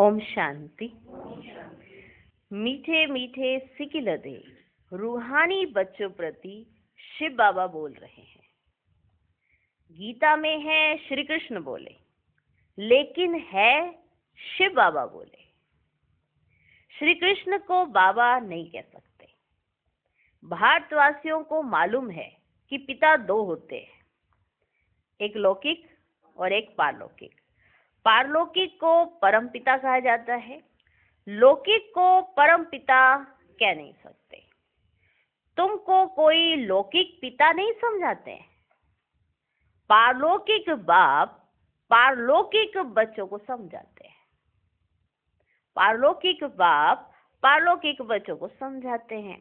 ओम शांति। मीठे मीठे सिकिलदे रूहानी बच्चों प्रति शिव बाबा बोल रहे हैं। गीता में है श्री कृष्ण बोले, लेकिन है शिव बाबा बोले। श्री कृष्ण को बाबा नहीं कह सकते। भारतवासियों को मालूम है कि पिता दो होते हैं, एक लौकिक और एक पारलौकिक। पारलौकिक को परम पिता कहा जाता है, लौकिक को परम पिता कह नहीं सकते। तुमको कोई लौकिक पिता नहीं समझाते हैं। पारलौकिक बाप पारलौकिक बच्चों को समझाते हैं। पारलौकिक बाप पारलौकिक बच्चों को समझाते हैं।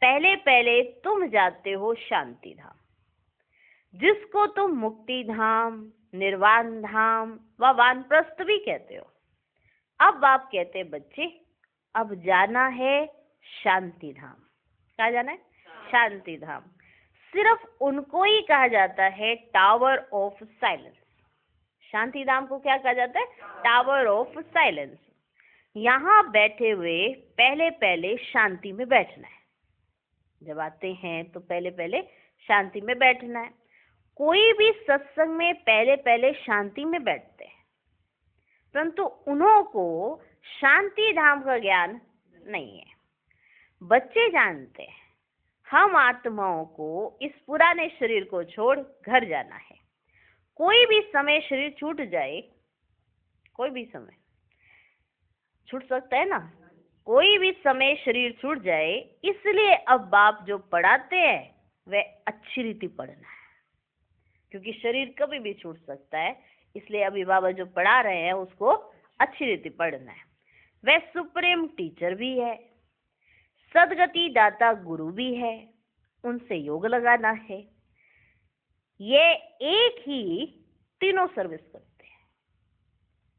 पहले पहले तुम जाते हो शांति धाम, जिसको तुम मुक्ति धाम, निर्वाण धाम व वानप्रस्थ भी कहते हो। अब आप कहते हैं बच्चे, अब जाना है शांति धाम। कहा जाना है? शांति धाम। सिर्फ उनको ही कहा जाता है टावर ऑफ साइलेंस। शांति धाम को क्या कहा जाता है? Tower of silence. यहाँ बैठे हुए पहले पहले शांति में बैठना है। जब आते हैं तो पहले पहले शांति में बैठना है। कोई भी सत्संग में पहले पहले शांति में बैठते हैं, परंतु उन्हों को शांति धाम का ज्ञान नहीं है। बच्चे जानते हैं हम आत्माओं को इस पुराने शरीर को छोड़ घर जाना है। कोई भी समय शरीर छूट जाए, कोई भी समय छूट सकता है ना, कोई भी समय शरीर छूट जाए। इसलिए अब बाप जो पढ़ाते हैं वह अच्छी रीति पढ़ना है, क्योंकि शरीर कभी भी छूट सकता है। इसलिए अभी बाबा जो पढ़ा रहे हैं उसको अच्छी रीति पढ़ना है। वह सुप्रीम टीचर भी है, सदगति दाता गुरु भी है, उनसे योग लगाना है। ये एक ही तीनों सर्विस करते हैं।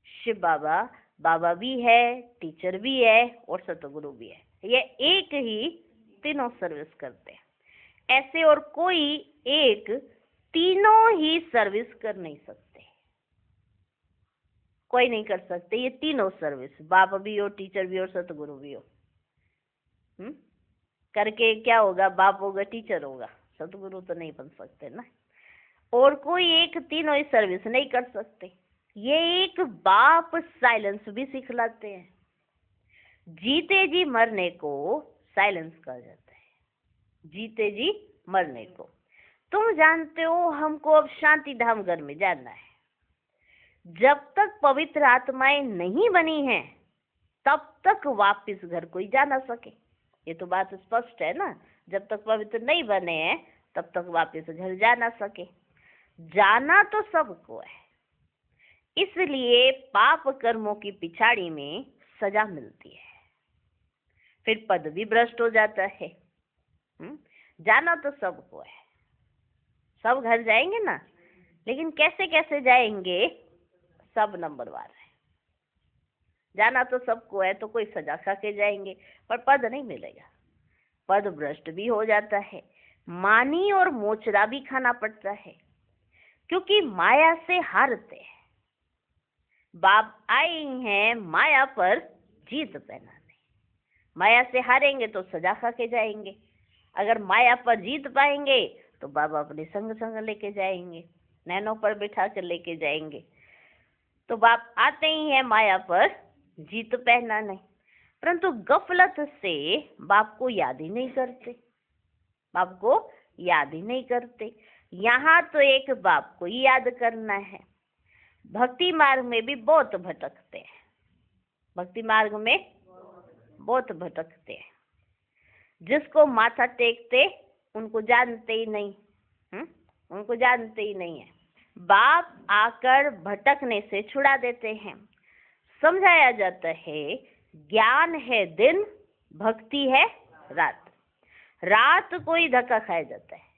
शिव बाबा बाबा भी है, टीचर भी है और सतगुरु भी है। ये एक ही तीनों सर्विस करते हैं। ऐसे और कोई एक तीनों ही सर्विस कर नहीं सकते। कोई नहीं कर सकते ये तीनों सर्विस, बाप भी हो, टीचर भी हो, सतगुरु भी हो। करके क्या होगा? बाप होगा, टीचर होगा, सतगुरु तो नहीं बन सकते ना। और कोई एक तीनों ही सर्विस नहीं कर सकते। ये एक बाप साइलेंस भी सिखलाते हैं। जीते जी मरने को साइलेंस कहा जाता है। जीते जी मरने को। तुम जानते हो हमको अब शांति धाम घर में जाना है। जब तक पवित्र आत्माएं नहीं बनी हैं तब तक वापस घर कोई जा ना सके। ये तो बात स्पष्ट है ना। जब तक पवित्र नहीं बने हैं तब तक वापस घर जा ना सके। जाना तो सबको है। इसलिए पाप कर्मों की पिछाड़ी में सजा मिलती है, फिर पद भी भ्रष्ट हो जाता है। जाना तो सबको है, सब घर जाएंगे ना, लेकिन कैसे कैसे जाएंगे सब नंबरवार है। जाना तो सबको है, तो कोई सजा खा के जाएंगे पर पद नहीं मिलेगा। पद भ्रष्ट भी हो जाता है, मानी और मोचरा भी खाना पड़ता है, क्योंकि माया से हारते हैं। बाप आए हैं माया पर जीत पहनाने। माया से हारेंगे तो सजा खा के जाएंगे। अगर माया पर जीत पाएंगे तो बाबा अपने संग संग लेके जाएंगे, नैनों पर बिठा कर लेके जाएंगे। तो बाप आते ही हैं माया पर जीत पहनाने, परंतु गफलत से बाप को याद ही नहीं करते। बाप को याद ही नहीं करते। यहाँ तो एक बाप को ही याद करना है। भक्ति मार्ग में भी बहुत भटकते हैं। भक्ति मार्ग में बहुत भटकते हैं। जिसको माथा टेकते उनको जानते ही नहीं, उनको जानते ही नहीं है। बाप आकर भटकने से छुड़ा देते हैं। समझाया जाता है ज्ञान है दिन, भक्ति है रात। रात कोई धक्का खाया जाता है।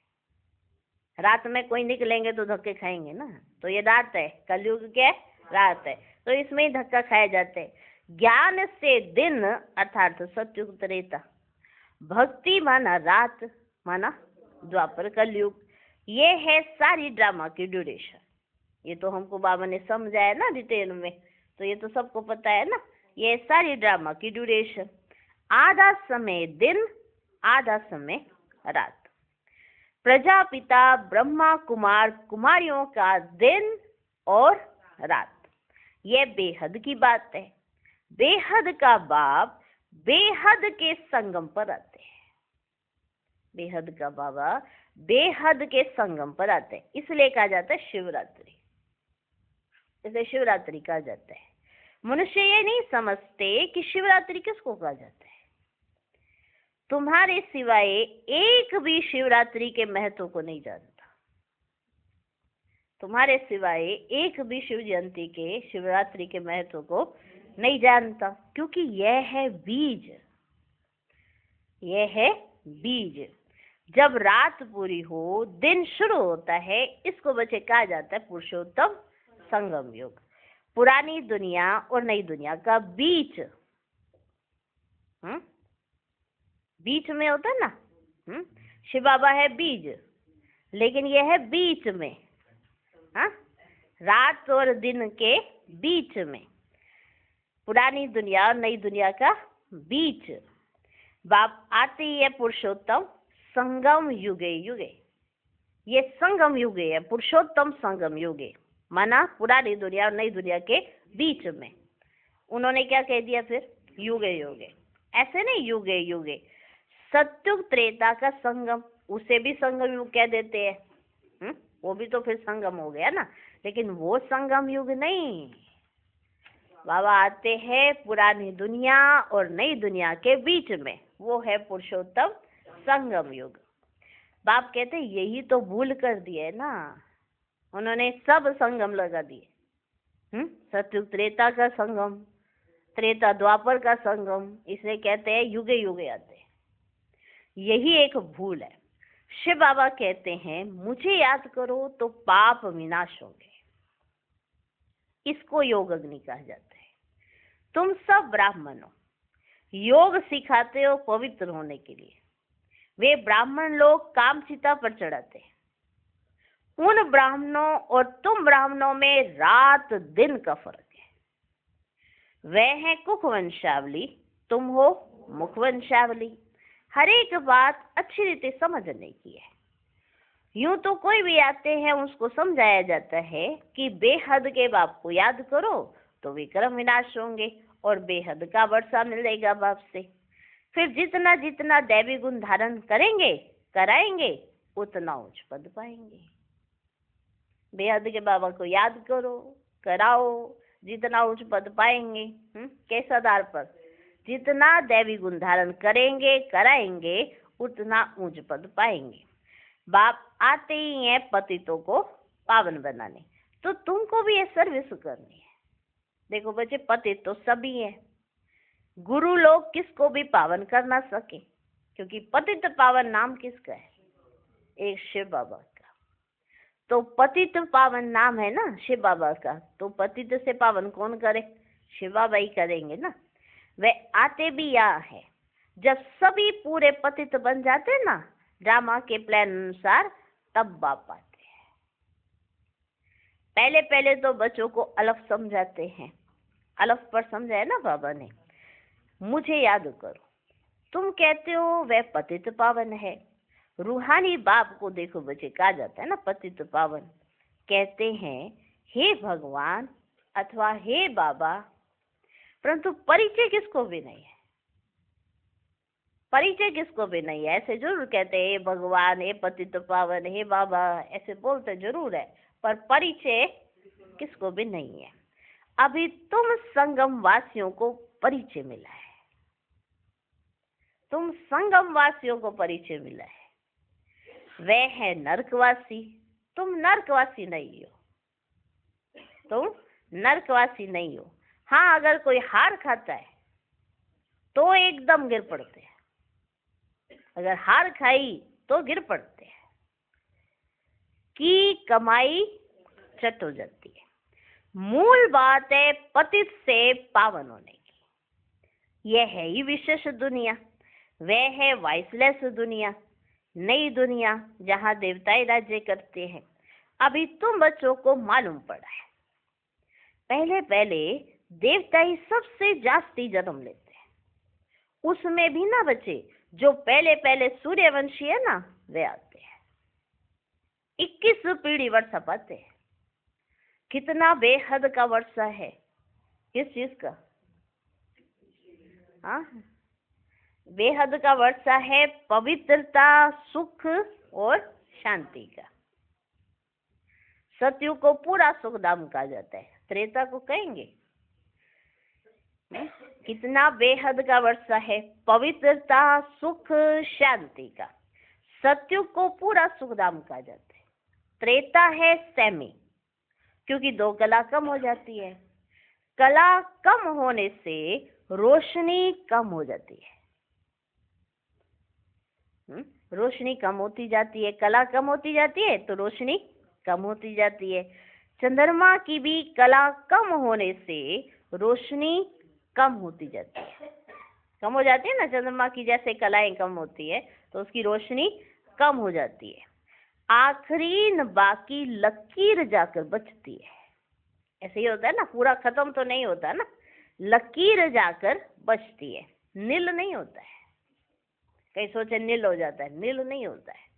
रात में कोई निकलेंगे तो धक्के खाएंगे ना। तो ये रात है, कलयुग क्या है? रात है, तो इसमें ही धक्का खाए जाते हैं। ज्ञान से दिन अर्थात सत्युग त्रेता, भक्ति माना रात, माना द्वापर कलयुग। ये है सारी ड्रामा की ड्यूरेशन। ये तो हमको बाबा ने समझाया ना डिटेल में, तो ये तो सबको पता है ना। ये सारी ड्रामा की ड्यूरेशन, आधा समय दिन, आधा समय रात। प्रजापिता ब्रह्मा कुमार कुमारियों का दिन और रात, ये बेहद की बात है। बेहद का बाप बेहद के संगम पर आते हैं। बेहद का बाबा बेहद के संगम पर आते हैं, इसलिए कहा जाता है शिवरात्रि। इसे शिवरात्रि कहा जाता है। मनुष्य ये नहीं समझते कि शिवरात्रि किसको कहा जाता है। तुम्हारे सिवाय एक भी शिवरात्रि के महत्व को नहीं जानता। तुम्हारे सिवाय एक भी शिव जयंती के, शिवरात्रि के महत्व को नहीं जानता, क्योंकि यह है बीज। यह है बीज। जब रात पूरी हो, दिन शुरू होता है, इसको बच्चे कहा जाता है पुरुषोत्तम संगम युग। पुरानी दुनिया और नई दुनिया का बीच, बीच में होता है ना। शिव बाबा है बीज, लेकिन यह है बीच में। रात और दिन के बीच में, पुरानी दुनिया और नई दुनिया का बीच। बाप आते ही है पुरुषोत्तम संगम युगे युगे। ये संगम युगे है, पुरुषोत्तम संगम युगे, माना पुरानी दुनिया और नई दुनिया के बीच में। उन्होंने क्या कह दिया फिर? युगे युगे। ऐसे नहीं युगे युगे, सत्युग त्रेता का संगम, उसे भी संगम युग कह देते हैं। वो भी तो फिर संगम हो गया ना, लेकिन वो संगम युग नहीं। बाबा आते हैं पुरानी दुनिया और नई दुनिया के बीच में, वो है पुरुषोत्तम संगम युग। बाप कहते यही तो भूल कर दिए ना, उन्होंने सब संगम लगा दिए। सत्युग त्रेता का संगम, त्रेता द्वापर का संगम, इसे कहते हैं युगे युगे आते हैं। यही एक भूल है। शिव बाबा कहते हैं मुझे याद करो तो पाप विनाश होंगे। इसको योग अग्नि कहा जाता है। तुम सब ब्राह्मण हो, योग सिखाते हो पवित्र होने के लिए। वे ब्राह्मण लोग कामचिता पर चढ़ाते हैं। उन ब्राह्मणों और तुम ब्राह्मणों में रात दिन का फर्क है। वह है कुक वंशावली, तुम हो मुख वंशावली। हर एक बात अच्छी रीति समझने की है। यूं तो कोई भी आते हैं उसको समझाया जाता है कि बेहद के बाप को याद करो तो विक्रम विनाश होंगे और बेहद का वर्षा मिलेगा बाप से। फिर जितना जितना दैवी गुण धारण करेंगे कराएंगे उतना उच्च पद पाएंगे। बेहद के बाबा को याद करो कराओ, जितना उच्च पद पाएंगे। किस आधार पर? जितना दैवी गुण धारण करेंगे कराएंगे उतना ऊंच पद पाएंगे। बाप आते ही हैं पतितों को पावन बनाने, तो तुमको भी ये सर्विस करनी है। देखो बच्चे, पतित तो सभी हैं, गुरु लोग किसको भी पावन कर ना सके, क्योंकि पतित पावन नाम किसका है? एक शिव बाबा का। तो पतित पावन नाम है ना शिव बाबा का, तो पतित से पावन कौन करे? शिव बाबा ही करेंगे ना। वे आते भी यहाँ है, जब सभी पूरे पतित बन जाते ना ड्रामा के प्लान अनुसार, तब बाप आते हैं। पहले पहले तो बच्चों को अलग समझाते हैं, अलग पर समझाया ना बाबा ने। मुझे याद करो, तुम कहते हो वह पतित पावन है। रूहानी बाप को देखो बच्चे, कहा जाता है ना पतित पावन। कहते हैं हे भगवान अथवा हे बाबा, परंतु परिचय किसको भी नहीं है। परिचय किसको भी नहीं है। ऐसे जरूर कहते हैं हे भगवान, हे पतित पावन, हे बाबा, ऐसे बोलते जरूर है, पर परिचय किसको भी नहीं है। अभी तुम संगम वासियों को परिचय मिला है, तुम संगम वासियों को परिचय मिला है। वह है नरकवासी, तुम नरकवासी नहीं हो, तुम नरकवासी नहीं हो। हाँ, अगर कोई हार खाता है तो एकदम गिर पड़ते हैं, अगर हार खाई तो गिर पड़ते हैं कि कमाई चट हो जाती है। मूल बात है पतित से पावन होने की। यह है ही विशेष दुनिया, वह है वाइसलेस दुनिया, नई दुनिया जहाँ देवताएं राज्य करते हैं। अभी तुम बच्चों को मालूम पड़ा है। पहले पहले देवता ही सबसे जास्ती जन्म लेते हैं। उसमें भी ना बच्चे जो पहले पहले सूर्यवंशी है ना वे आते हैं। 21 पीढ़ी वर्षा पाते हैं। कितना बेहद का वर्षा है, किस चीज का? हाँ, बेहद का वर्षा है पवित्रता, सुख और शांति का। सतयुग को पूरा सुखधाम कहा जाता है, त्रेता को कहेंगे कितना बेहद का वर्षा है पवित्रता, सुख, शांति का। सतयुग को पूरा सुखधाम कहा जाता है। त्रेता है सेमी, क्योंकि 2 कला कम हो जाती है। कला कम होने से रोशनी कम हो जाती है। रोशनी कम होती जाती है, कला कम होती जाती है तो रोशनी कम होती जाती है। चंद्रमा की भी कला कम होने से रोशनी कम होती जाती है। कम हो जाती है ना, चंद्रमा की जैसे कलाएं कम होती है तो उसकी रोशनी कम हो जाती है। आखिरी बाकी लकीर जाकर बचती है। ऐसे ही होता है ना, पूरा खत्म तो नहीं होता ना, लकीर जाकर बचती है, नील नहीं होता है। कई सोचे नील हो जाता है, नील नहीं होता है।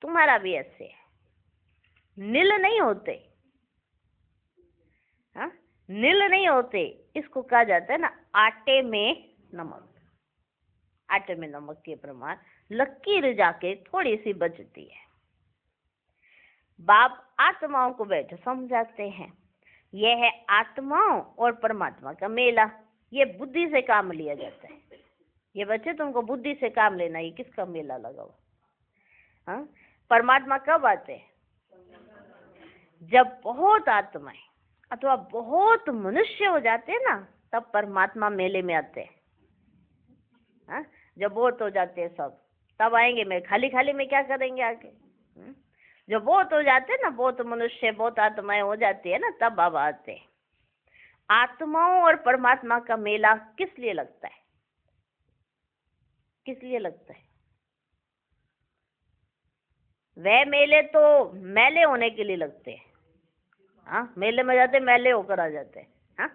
तुम्हारा भी ऐसे है, नील नहीं होते। हाँ, नील नहीं होते। इसको कहा जाता है ना आटे में नमक। आटे में नमक के प्रमाण लकीर जाके थोड़ी सी बचती है। बाप आत्माओं को बैठे समझाते हैं, यह है आत्माओं और परमात्मा का मेला। ये बुद्धि से काम लिया जाता है। ये बच्चे तुमको बुद्धि से काम लेना, ये किसका मेला लगा हुआ? हाँ, परमात्मा कब आते हैं? जब बहुत आत्माएं अथवा बहुत मनुष्य हो जाते हैं ना, तब परमात्मा मेले में आते हैं। हाँ, जब बहुत हो जाते हैं सब, तब आएंगे। मैं खाली खाली में क्या करेंगे आके? जब बहुत हो जाते हैं ना, बहुत मनुष्य, बहुत आत्माएं हो जाती है ना, तब बाबा आते हैं। आत्माओं और परमात्मा का मेला किस लिए लगता है? किस लिए लगता है? वह मेले तो मैले होने के लिए लगते हैं। हाँ, मेले में जाते मैले होकर आ जाते हैं। हाँ,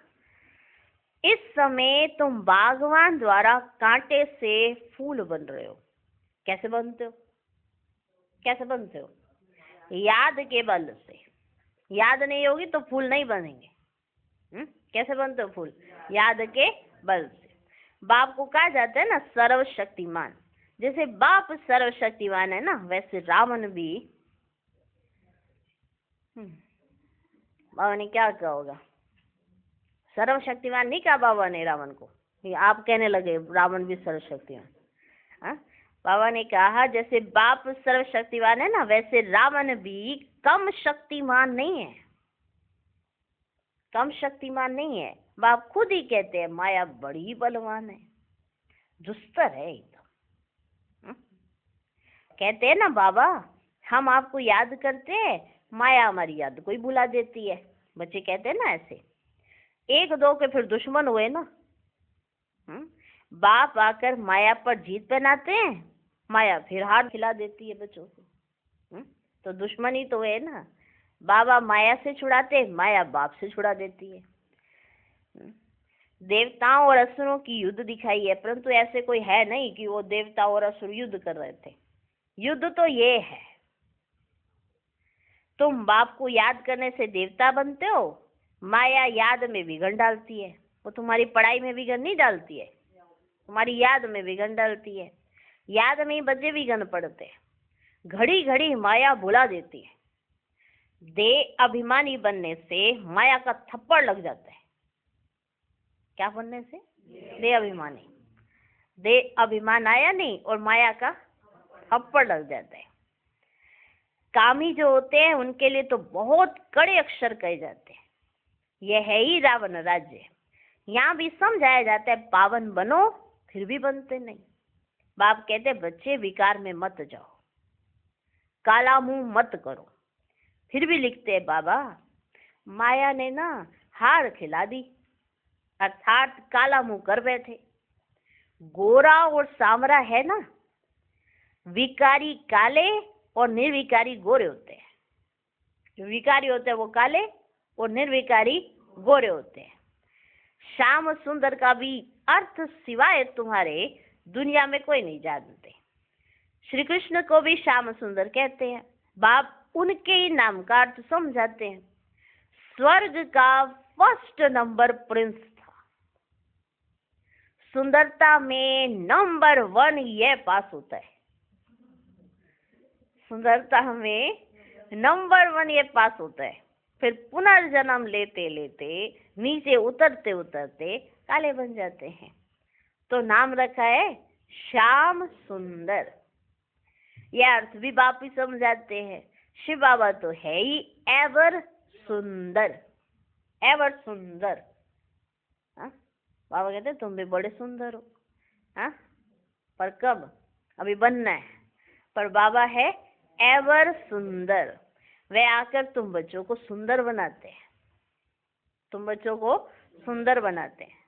इस समय तुम बागवान द्वारा कांटे से फूल बन रहे हो। कैसे बनते हो? कैसे बनते हो? याद के बल से। याद नहीं होगी तो फूल नहीं बनेंगे। कैसे बनते हो फूल? याद के बल से। बाप को कहा जाता है ना सर्वशक्तिमान। जैसे बाप सर्वशक्तिमान है ना, वैसे रावण भी। बाबा ने क्या कहा होगा? सर्वशक्तिमान नहीं कहा बाबा ने रावण को। आप कहने लगे रावण भी सर्वशक्तिमान। हाँ, बाबा ने कहा जैसे बाप सर्वशक्तिमान है ना, वैसे रावण भी कम शक्तिमान नहीं है। कम शक्तिमान नहीं है। बाप खुद ही कहते हैं माया बड़ी बलवान है, दुस्तर है एकदम। कहते हैं ना बाबा, हम आपको याद करते हैं, माया हमारी याद को ही भुला देती है। बच्चे कहते हैं ना ऐसे। 1-2 के फिर दुश्मन हुए ना। बाप आकर माया पर जीत पहनाते हैं, माया फिर हार खिला देती है बच्चों को। तो दुश्मनी तो है ना। बाबा माया से छुड़ाते, माया बाप से छुड़ा देती है। देवताओं और असुरों की युद्ध दिखाई है, परंतु ऐसे कोई है नहीं कि वो देवता और असुर युद्ध कर रहे थे। युद्ध तो ये है, तुम बाप को याद करने से देवता बनते हो। माया याद में विघन डालती है। वो तुम्हारी पढ़ाई में विघन नहीं डालती है, तुम्हारी याद में विघन डालती है। याद में ही बच्चे विघन पड़ते हैं। घड़ी घड़ी माया भुला देती है। दे अभिमानी बनने से माया का थप्पड़ लग जाता है। क्या बनने से? दे अभिमानी। दे अभिमान आया नहीं और माया का थप्पड़ लग जाता है। कामी जो होते हैं उनके लिए तो बहुत कड़े अक्षर कहे जाते हैं। यह है ही रावण राज्य। यहाँ भी समझाया जाता है पावन बनो, फिर भी बनते नहीं। बाप कहते बच्चे विकार में मत जाओ, काला मुंह मत करो, फिर भी लिखते हैं बाबा माया ने ना हार खिला दी, अर्थात काला मुंह कर बैठे। गोरा और सामरा है ना, विकारी काले और निर्विकारी गोरे होते हैं। जो विकारी होते हैं वो काले और निर्विकारी गोरे होते हैं। श्याम सुंदर का भी अर्थ सिवाय तुम्हारे दुनिया में कोई नहीं जानते। श्री कृष्ण को भी श्याम सुंदर कहते हैं। बाप उनके ही नाम का अर्थ समझाते हैं। स्वर्ग का फर्स्ट नंबर प्रिंस था। सुंदरता में नंबर 1 ये पास होता है। सुंदरता में नंबर 1 ये पास होता है। फिर पुनर्जन्म लेते लेते नीचे उतरते उतरते काले बन जाते हैं। तो नाम रखा है श्याम सुंदर। यह अर्थ भी बाप ही समझाते हैं। शिव बाबा तो है ही एवर सुंदर, एवर सुंदर। हाँ, बाबा कहते हैं तुम भी बड़े सुंदर हो। हाँ, पर कब? अभी बनना है। पर बाबा है एवर सुंदर। वे आकर तुम बच्चों को सुंदर बनाते हैं। तुम बच्चों को सुंदर बनाते हैं।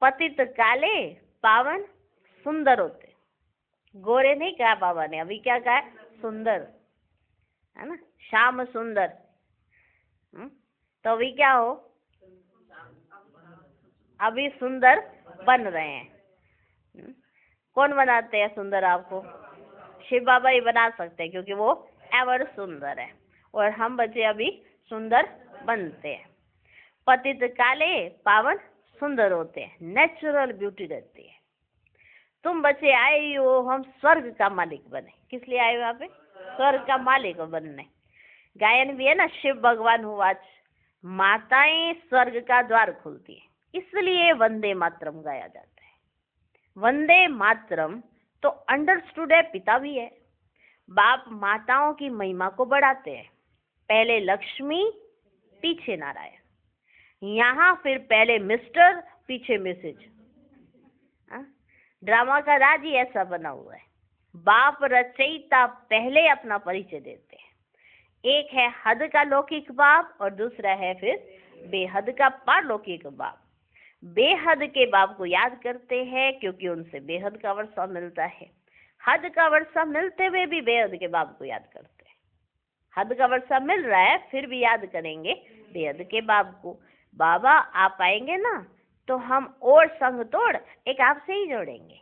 पतित काले पावन सुंदर होते। गोरे नहीं कहा बाबा ने, अभी क्या कहा? सुंदर, है ना? श्याम सुंदर। तो अभी क्या हो? अभी सुंदर बन रहे हैं। कौन बनाते हैं सुंदर आपको? शिव बाबा ही बना सकते हैं, क्योंकि वो एवर सुंदर है। और हम बच्चे अभी सुंदर बनते हैं। पतित काले पावन सुंदर होते हैं। नेचुरल ब्यूटी रहती है। तुम बच्चे आए हो हम स्वर्ग का मालिक बने। किस लिए आए हो यहाँ पे? स्वर्ग का मालिक बनने। गायन भी है ना, शिव भगवान हुआ माताएं स्वर्ग का द्वार खोलती है, इसलिए वंदे मातरम गाया जाता है। वंदे मातरम तो अंडरस्टूड है, पिता भी है। बाप माताओं की महिमा को बढ़ाते हैं। पहले लक्ष्मी, पीछे नारायण। यहाँ फिर पहले मिस्टर, पीछे मिसेज। ड्रामा का राज ही ऐसा बना हुआ है। बाप रचयिता पहले अपना परिचय देते हैं। एक है हद का लौकिक बाप और दूसरा है फिर बेहद का पारलौकिक बाप। बेहद के बाप को याद करते हैं क्योंकि उनसे बेहद का वर्षा मिलता है। हद का वर्षा मिलते हुए भी बेहद के बाप को याद करते हैं। हद का वर्षा मिल रहा है फिर भी याद करेंगे बेहद के बाप को। बाबा आप आएंगे ना तो हम और संग तोड़ एक आपसे ही जोड़ेंगे।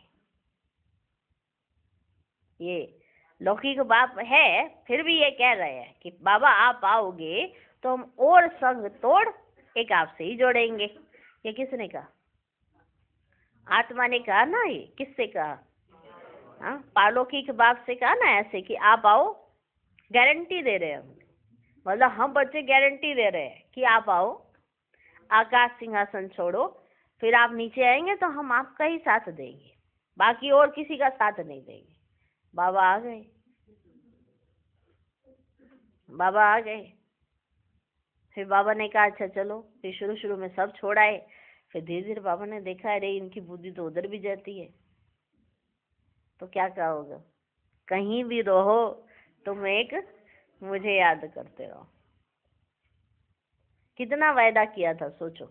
ये लौकिक बाप है फिर भी ये कह रहे हैं कि बाबा आप आओगे तो हम और संग तोड़ एक आपसे ही जोड़ेंगे। ये किसने कहा? आत्मा ने कहा ना। ये किससे कहा? हाँ, पारलौकिक बाप से कहा ना, ऐसे कि आप आओ, गारंटी दे रहे हैं हम। मतलब हम बच्चे गारंटी दे रहे हैं कि आप आओ, आकाश सिंहासन छोड़ो, फिर आप नीचे आएंगे तो हम आपका ही साथ देंगे, बाकी और किसी का साथ नहीं देंगे। बाबा आ गए। बाबा आ गए। फिर बाबा ने कहा अच्छा चलो। फिर शुरू में सब छोड़ाए। फिर धीरे धीरे बाबा ने देखा अरे इनकी बुद्धि तो उधर भी जाती है, तो क्या कहोगे? कहीं भी रहो तुम एक मुझे याद करते रहो। कितना वायदा किया था सोचो।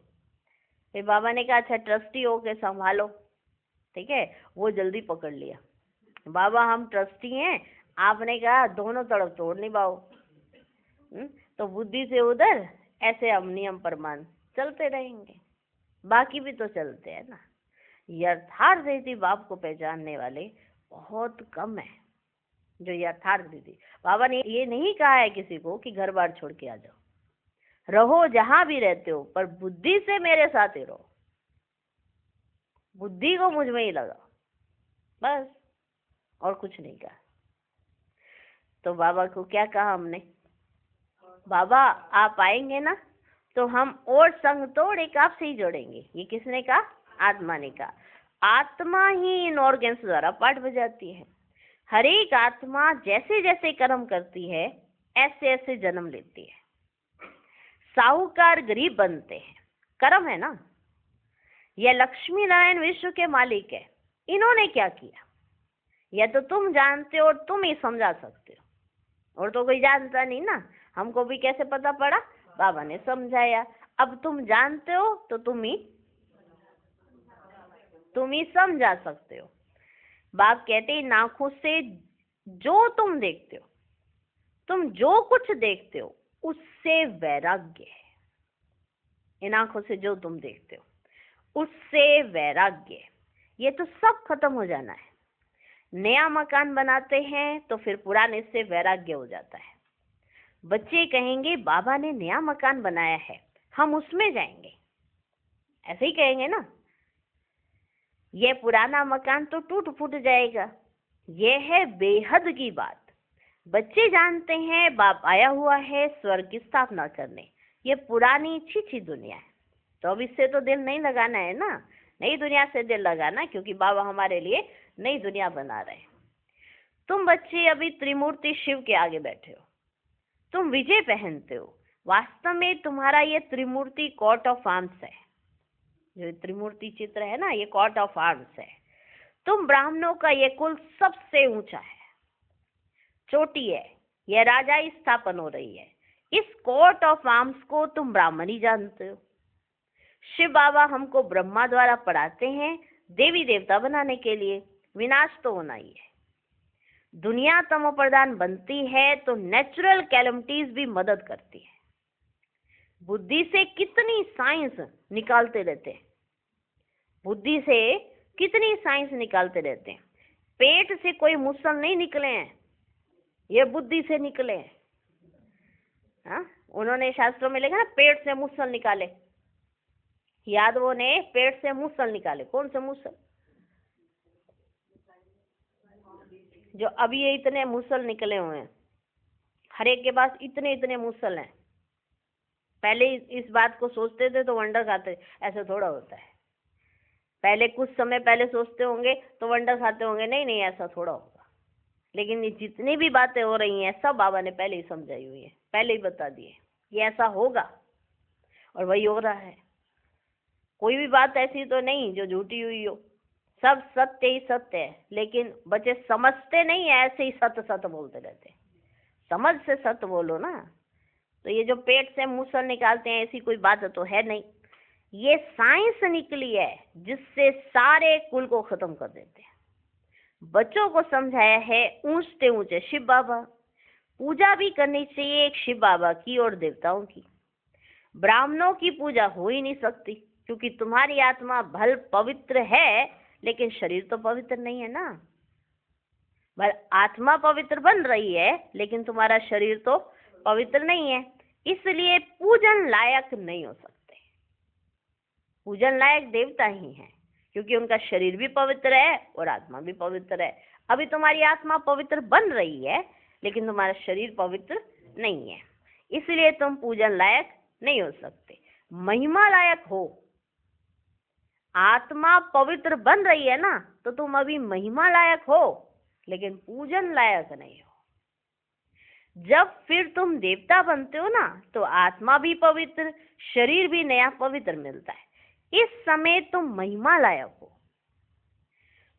फिर बाबा ने कहा अच्छा ट्रस्टी हो के संभालो, ठीक है। वो जल्दी पकड़ लिया। बाबा हम ट्रस्टी हैं, आपने कहा दोनों तरफ तोड़ निभाओ। तो बुद्धि से उधर ऐसे हम नियम प्रमाण चलते रहेंगे, बाकी भी तो चलते हैं ना। यथार्थ रीति बाप को पहचानने वाले बहुत कम है जो यथार्थ रीति। बाबा ने ये नहीं कहा है किसी को कि घर बार छोड़ के आ जाओ, रहो जहां भी रहते हो पर बुद्धि से मेरे साथ ही रहो, बुद्धि को मुझ में ही लगाओ, बस, और कुछ नहीं कहा। तो बाबा को क्या कहा हमने? बाबा आप आएंगे ना तो हम और संग तोड़ एक आपसे ही जोड़ेंगे। ये किसने कहा? आत्मा ने कहा। आत्मा ही इन ऑर्गन्स द्वारा पाठ बजाती है। हर एक आत्मा जैसे जैसे कर्म करती है ऐसे ऐसे जन्म लेती है। साहूकार गरीब बनते हैं, कर्म है ना। यह लक्ष्मी नारायण विश्व के मालिक है। इन्होंने क्या किया यह तो तुम जानते हो और तुम ही समझा सकते हो, और तो कोई जानता नहीं ना। हमको भी कैसे पता पड़ा? बाबा ने समझाया। अब तुम जानते हो तो तुम ही समझा सकते हो। बाप कहते हैं आंखों से जो तुम देखते हो, तुम जो कुछ देखते हो उससे वैराग्य है। इन आंखों से जो तुम देखते हो उससे वैराग्य, ये तो सब खत्म हो जाना है। नया मकान बनाते हैं तो फिर पुराने से वैराग्य हो जाता है। बच्चे कहेंगे बाबा ने नया मकान बनाया है, हम उसमें जाएंगे, ऐसे ही कहेंगे ना। ये पुराना मकान तो टूट फूट जाएगा। यह है बेहद की बात। बच्चे जानते हैं बाप आया हुआ है स्वर्ग की स्थापना करने, ये पुरानी छीछी दुनिया है, तो अब इससे तो दिल नहीं लगाना है ना, नई दुनिया से दिल लगाना, क्योंकि बाबा हमारे लिए नई दुनिया बना रहे हैं। तुम बच्चे अभी त्रिमूर्ति शिव के आगे बैठे हो, तुम विजय पहनते हो, वास्तव में तुम्हारा ये त्रिमूर्ति कोट ऑफ आर्म्स है। जो त्रिमूर्ति चित्र है ना, ये कोट ऑफ आर्म्स है। तुम ब्राह्मणों का ये कुल सबसे ऊंचा है, चोटी है, यह राजाई स्थापन हो रही है। इस कोट ऑफ आर्म्स को तुम ब्राह्मण ही जानते हो। शिव बाबा हमको ब्रह्मा द्वारा पढ़ाते हैं देवी देवता बनाने के लिए, विनाश तो होना ही है। दुनिया तमो प्रधान बनती है तो नेचुरल कैलमिटीज भी मदद करती है। बुद्धि से कितनी साइंस निकालते रहते हैं, बुद्धि से कितनी साइंस निकालते रहते हैं। पेट से कोई मुसल नहीं निकले हैं, ये बुद्धि से निकले हैं। हाँ, उन्होंने शास्त्रों में लिखा ना, पेट से मुसल निकाले। यादवों ने पेट से मुसल निकाले। कौन से मुसल? जो अभी ये इतने मुसल निकले हुए हैं, हर एक के पास इतने इतने मुसल हैं। पहले इस बात को सोचते थे तो वंडर खाते, ऐसा थोड़ा होता है। पहले कुछ समय पहले सोचते होंगे तो वंडर खाते होंगे, नहीं नहीं ऐसा थोड़ा होगा। लेकिन ये जितनी भी बातें हो रही हैं सब बाबा ने पहले ही समझाई हुई है, पहले ही बता दिए ये ऐसा होगा, और वही हो रहा है। कोई भी बात ऐसी तो नहीं जो झूठी हुई हो, सब सत्य ही सत्य है। लेकिन बच्चे समझते नहीं है, ऐसे ही सत्य सत्य बोलते रहते। समझ से सत्य बोलो ना। तो ये जो पेट से मुसल निकालते हैं, ऐसी कोई बात तो है नहीं। ये साइंस निकली है जिससे सारे कुल को खत्म कर देते हैं। बच्चों को समझाया है ऊंचते ऊंचे शिव बाबा, पूजा भी करनी चाहिए एक शिव बाबा की और देवताओं की। ब्राह्मणों की पूजा हो ही नहीं सकती, क्योंकि तुम्हारी आत्मा भल पवित्र है लेकिन शरीर तो पवित्र नहीं है ना। भल आत्मा पवित्र बन रही है लेकिन तुम्हारा शरीर तो पवित्र नहीं है, इसलिए पूजन लायक नहीं हो सकते। पूजन लायक देवता ही हैं, क्योंकि उनका शरीर भी पवित्र है और आत्मा भी पवित्र है। अभी तुम्हारी आत्मा पवित्र बन रही है लेकिन तुम्हारा शरीर पवित्र नहीं है, इसलिए तुम पूजन लायक नहीं हो सकते। महिमा लायक हो। आत्मा पवित्र बन रही है ना, तो तुम अभी महिमा लायक हो लेकिन पूजन लायक नहीं हो। जब फिर तुम देवता बनते हो ना, तो आत्मा भी पवित्र, शरीर भी नया पवित्र मिलता है। इस समय तुम महिमा लायक हो।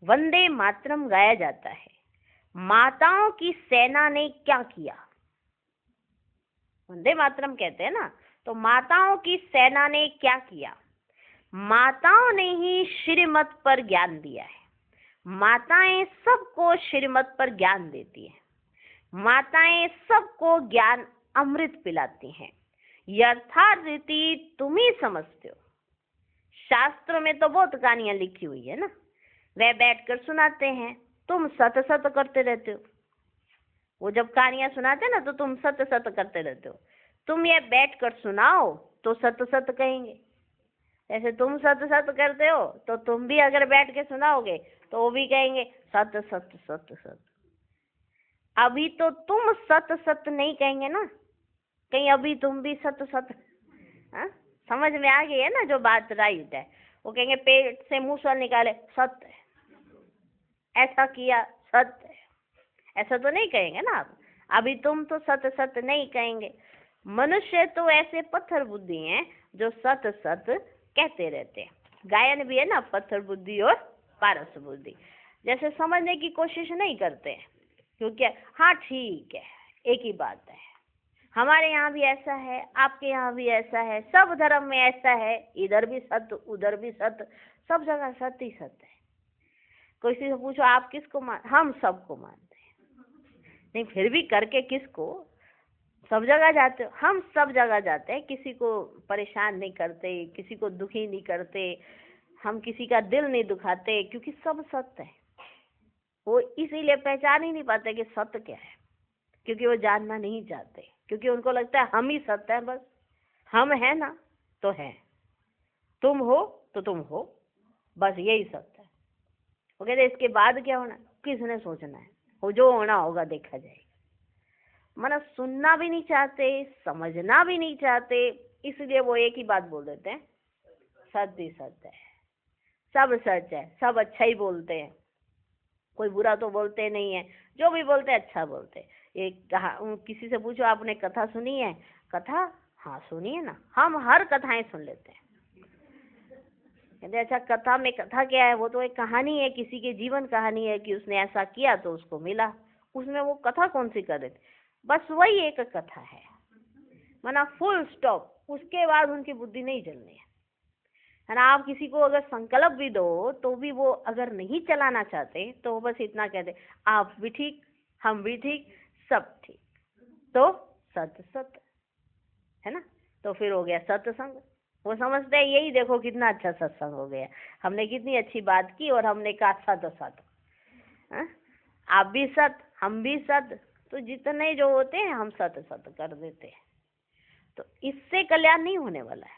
वंदे मातरम गाया जाता है। माताओं की सेना ने क्या किया? वंदे मातरम कहते हैं ना, तो माताओं की सेना ने क्या किया? माताओं ने ही श्रीमत पर ज्ञान दिया है। माताएं सबको श्रीमत पर ज्ञान देती हैं। माताएं सबको ज्ञान अमृत पिलाती हैं। यथार्थ रीति तुम ही समझते हो। शास्त्रों में तो बहुत कहानियां लिखी हुई है ना, वह बैठकर सुनाते हैं, तुम सत सत करते रहते हो। वो जब कहानियां सुनाते हैं ना, तो तुम सत सत करते रहते हो। तुम ये बैठकर सुनाओ तो सत सत कहेंगे। जैसे तुम सत सत करते हो, तो तुम भी अगर बैठ के सुनाओगे तो वो भी कहेंगे सत सत सत सत। अभी तो तुम सत सत नहीं कहेंगे ना, कहीं अभी तुम भी सत सत। हाँ, समझ में आ गई है ना जो बात राइट है। वो कहेंगे पेट से मुसल निकाले सत्य, ऐसा किया सत्य, ऐसा तो नहीं कहेंगे ना आप। अभी तुम तो सत सत नहीं कहेंगे। मनुष्य तो ऐसे पत्थर बुद्धि हैं जो सत सत कहते रहते हैं। गायन भी है ना, पत्थर बुद्धि और पारस बुद्धि। जैसे समझने की कोशिश नहीं करते हैं, क्योंकि हाँ ठीक है, एक ही बात है, हमारे यहाँ भी ऐसा है, आपके यहाँ भी ऐसा है, सब धर्म में ऐसा है, इधर भी सत्य उधर भी सत्य, सब जगह सत्य ही सत्य है। कोई से पूछो आप किसको मान, हम सबको मानते हैं। नहीं, फिर भी करके किसको? सब जगह जाते हो, हम सब जगह जाते हैं, किसी को परेशान नहीं करते, किसी को दुखी नहीं करते, हम किसी का दिल नहीं दुखाते, क्योंकि सब सत्य है। वो इसीलिए पहचान ही नहीं पाते कि सत्य क्या है, क्योंकि वो जानना नहीं चाहते, क्योंकि उनको लगता है हम ही सत्य है, बस हम है ना तो है, तुम हो तो तुम हो, बस यही सत्य है। वो कहते इसके बाद क्या होना किसने सोचना है, वो जो होना होगा देखा जाएगा। माना सुनना भी नहीं चाहते, समझना भी नहीं चाहते, इसलिए वो एक ही बात बोल देते हैं, सत्य ही सत्य है, सब सच है, सब अच्छा ही बोलते हैं, कोई बुरा तो बोलते नहीं है, जो भी बोलते हैं अच्छा बोलते हैं। ये कहा किसी से पूछो आपने कथा सुनी है, कथा हाँ सुनी है ना, हम हर कथाएं सुन लेते हैं। कहते अच्छा कथा में कथा क्या है, वो तो एक कहानी है, किसी के जीवन कहानी है कि उसने ऐसा किया तो उसको मिला, उसमें वो कथा कौन सी कर रहे थे, बस वही एक कथा है, माना फुल स्टॉप, उसके बाद उनकी बुद्धि नहीं चलनी है ना। आप किसी को अगर संकल्प भी दो तो भी वो अगर नहीं चलाना चाहते तो वो बस इतना कहते आप भी ठीक हम भी ठीक सब ठीक, तो सत्य सत्य है ना, तो फिर हो गया सत्संग। वो समझते हैं यही देखो कितना अच्छा सत्संग हो गया, हमने कितनी अच्छी बात की और हमने कहा सत्य सत्य, आप भी सत्य हम भी सत्य, तो जितने जो होते हैं हम सत्य सत्य कर देते हैं। तो इससे कल्याण नहीं होने वाला है।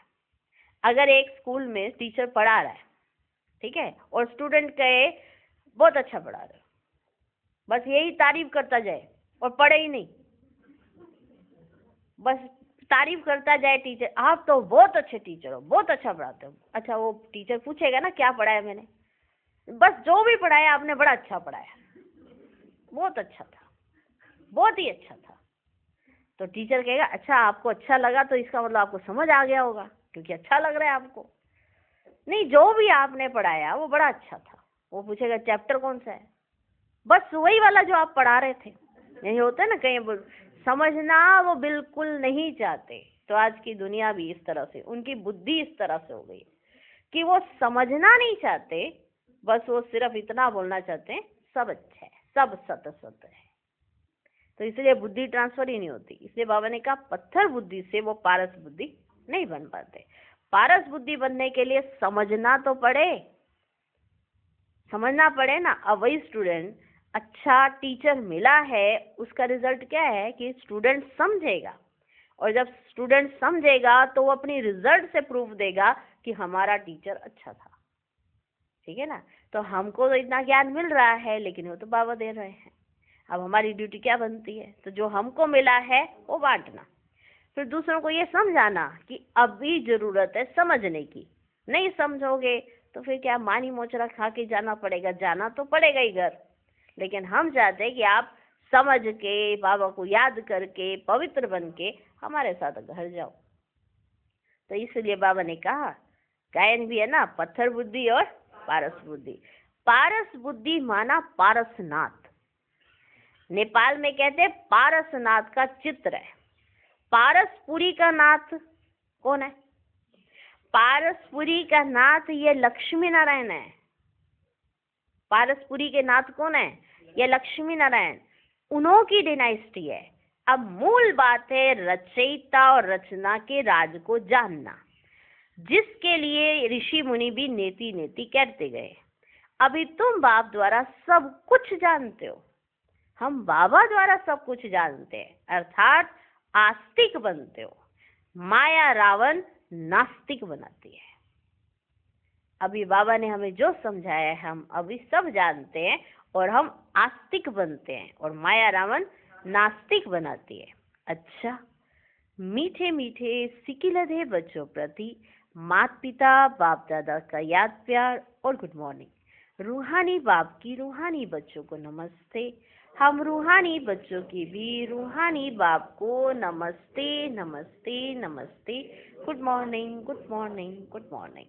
अगर एक स्कूल में टीचर पढ़ा रहा है, ठीक है, और स्टूडेंट कहे बहुत अच्छा पढ़ा रहे हो, बस यही तारीफ करता जाए और पढ़े ही नहीं, बस तारीफ करता जाए टीचर, आप तो बहुत अच्छे टीचर हो, बहुत अच्छा पढ़ाते हो। अच्छा वो टीचर पूछेगा ना क्या पढ़ाया मैंने, बस जो भी पढ़ाया आपने बड़ा अच्छा पढ़ाया, बहुत अच्छा था, बहुत ही अच्छा था। तो टीचर कहेगा अच्छा आपको अच्छा लगा तो इसका मतलब आपको समझ आ गया होगा, क्योंकि अच्छा लग रहा है आपको। नहीं, जो भी आपने पढ़ाया वो बड़ा अच्छा था। वो पूछेगा चैप्टर कौन सा है, बस वही वाला जो आप पढ़ा रहे थे। यही होता है ना, कहीं समझना वो बिल्कुल नहीं चाहते। तो आज की दुनिया भी इस तरह से, उनकी बुद्धि इस तरह से हो गई कि वो समझना नहीं चाहते, बस वो सिर्फ इतना बोलना चाहते हैं सब अच्छा है, सब सत्य सत्य है। तो इसलिए बुद्धि ट्रांसफर ही नहीं होती। इसलिए बाबा ने कहा पत्थर बुद्धि से वो पारस बुद्धि नहीं बन पाते। पारस बुद्धि बनने के लिए समझना तो पड़े, समझना पड़े ना। अब वही स्टूडेंट अच्छा टीचर मिला है, उसका रिजल्ट क्या है कि स्टूडेंट समझेगा, और जब स्टूडेंट समझेगा तो वो अपनी रिजल्ट से प्रूफ देगा कि हमारा टीचर अच्छा था, ठीक है ना। तो हमको तो इतना ज्ञान मिल रहा है, लेकिन वो तो बाबा दे रहे हैं। अब हमारी ड्यूटी क्या बनती है, तो जो हमको मिला है वो बांटना, फिर दूसरों को ये समझाना कि अभी जरूरत है समझने की। नहीं समझोगे तो फिर क्या मानी मोचरा खा के जाना पड़ेगा, जाना तो पड़ेगा ही घर, लेकिन हम चाहते हैं कि आप समझ के बाबा को याद करके पवित्र बन के हमारे साथ घर जाओ। तो इसलिए बाबा ने कहा गायन भी है ना, पत्थर बुद्धि और पारस बुद्धि। पारस बुद्धि माना पारसनाथ, नेपाल में कहते हैं पारसनाथ का चित्र है। पारसपुरी का नाथ कौन है, पारसपुरी का नाथ ये लक्ष्मी नारायण है। पारसपुरी के नाथ कौन है, ये लक्ष्मी नारायण, उन्हों की डिनाइस्टी है। अब मूल बात है रचयिता और रचना के राज को जानना, जिसके लिए ऋषि मुनि भी नेति नेति कहते गए। अभी तुम बाप द्वारा सब कुछ जानते हो, हम बाबा द्वारा सब कुछ जानते हैं, अर्थात आस्तिक बनते हो। माया रावण नास्तिक बनाती है। अभी बाबा ने हमें जो समझाया है हम अभी सब जानते हैं और हम आस्तिक बनते हैं, और माया रावण नास्तिक बनाती है। अच्छा, मीठे मीठे सिकिलधे बच्चों प्रति माता पिता बाप दादा का याद प्यार और गुड मॉर्निंग। रूहानी बाप की रूहानी बच्चों को नमस्ते। हम रूहानी बच्चों की भी रूहानी बाप को नमस्ते नमस्ते नमस्ते। Good morning good morning good morning.